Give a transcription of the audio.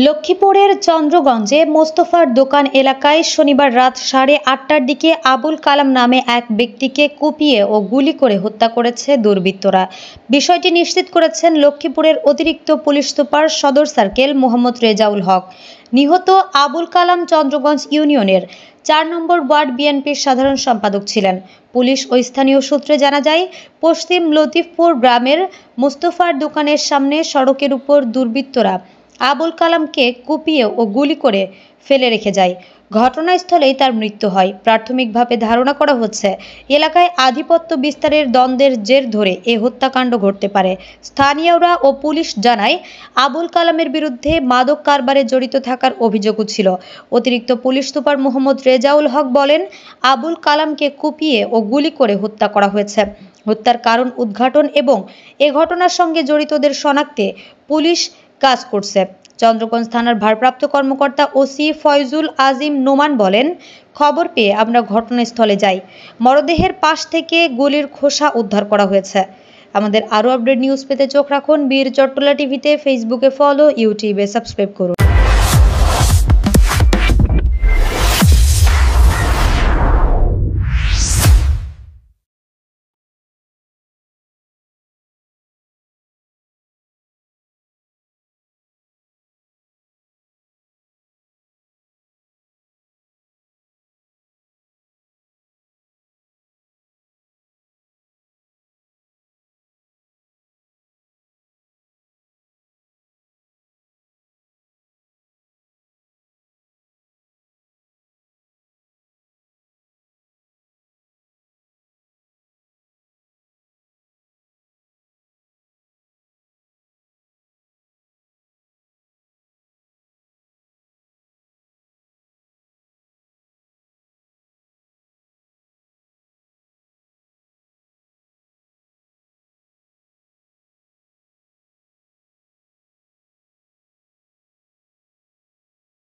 লক্ষ্মীপুরের চন্দ্রগঞ্জে মোস্তফার দোকান এলাকায় শনিবার রাত 8:30টার দিকে আবুল কালাম নামে এক ব্যক্তিকে কুপিয়ে ও গুলি করে হত্যা করেছে দুর্বৃত্তরা। বিষয়টি নিশ্চিত করেছেন লক্ষ্মীপুরের অতিরিক্ত পুলিশ সুপার সদর সার্কেল মোহাম্মদ রেজাউল হক। নিহত আবুল কালাম চন্দ্রগঞ্জ ইউনিয়নের 4 নম্বর ওয়ার্ড বিএনপির সাধারণ সম্পাদক ছিলেন। পুলিশ ও স্থানীয় সূত্রে জানা যায়, পশ্চিম লতিফপুর গ্রামের মোস্তফার দোকানের সামনে সড়কের উপর দুর্বৃত্তরা আবুল কালামকে কুপিয়ে ও গুলি করে ফেলে রেখে যায়। ঘটনাস্থলেই তার মৃত্যু হয়। প্রাথমিকভাবে ধারণা করা হচ্ছে, এলাকায় আধিপত্য বিস্তারের দ্বন্দ্বের জের ধরে এ হত্যাকাণ্ড ঘটতে পারে। স্থানীয়রা ও পুলিশ জানায়, আবুল কালামের বিরুদ্ধে মাদক কারবারে জড়িত থাকার অভিযোগও ছিল। অতিরিক্ত পুলিশ সুপার মোহাম্মদ রেজাউল হক বলেন, আবুল কালামকে কুপিয়ে ও গুলি করে হত্যা করা হয়েছে। হত্যার কারণ উদ্ঘাটন এবং এ ঘটনার সঙ্গে জড়িতদের শনাক্তে পুলিশ কাজ করছে। চন্দ্রগঞ্জ থানার ভারপ্রাপ্ত কর্মকর্তা ওসি ফয়জুল আজিম নোমান বলেন, খবর পেয়ে আমরা ঘটনাস্থলে যাই। মরদেহের পাশ থেকে গুলির খোসা উদ্ধার করা হয়েছে। আমাদের আরও আপডেট নিউজ পেতে চোখ রাখুন বীর চট্টলা টিভিতে। ফেসবুকে ফলো, ইউটিউবে সাবস্ক্রাইব করুন।